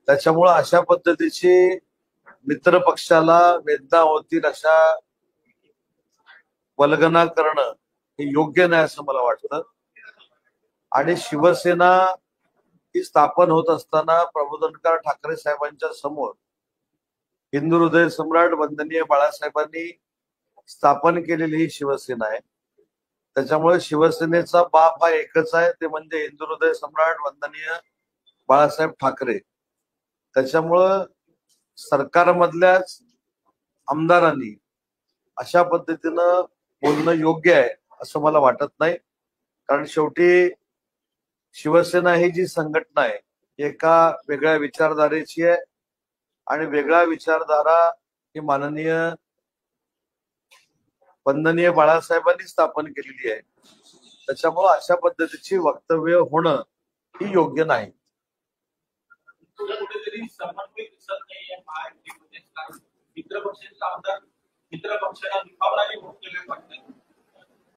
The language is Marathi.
त्याच्यामुळे अशा पद्धतीची मित्र पक्षाला वेदना होतील अशा वल्गना करणं हे योग्य नाही असं मला वाटतं. आणि शिवसेना ही स्थापन होत असताना प्रबोधनकार ठाकरे साहेबांच्या समोर हिंदू हृदय सम्राट वंदनीय बाळासाहेबांनी स्थापन केलेली ही शिवसेना आहे. त्याच्यामुळे शिवसेनेचा बाप हा एकच आहे, ते म्हणजे हिंदू हृदय सम्राट वंदनीय बाळासाहेब ठाकरे. त्याच्यामुळं सरकारमधल्याच आमदारांनी अशा पद्धतीनं बोलणं योग्य आहे असं मला वाटत नाही. कारण शेवटी शिवसेना ही जी संघटना आहे एका वेगळ्या विचारधारेची आहे आणि वेगळ्या विचारधारा ही माननीय वंदनीय बाळासाहेबांनी स्थापन केलेली आहे. त्याच्यामुळे अशा पद्धतीची वक्तव्य होणं ही योग्य नाही. मित्र पक्षाला दुखावणारी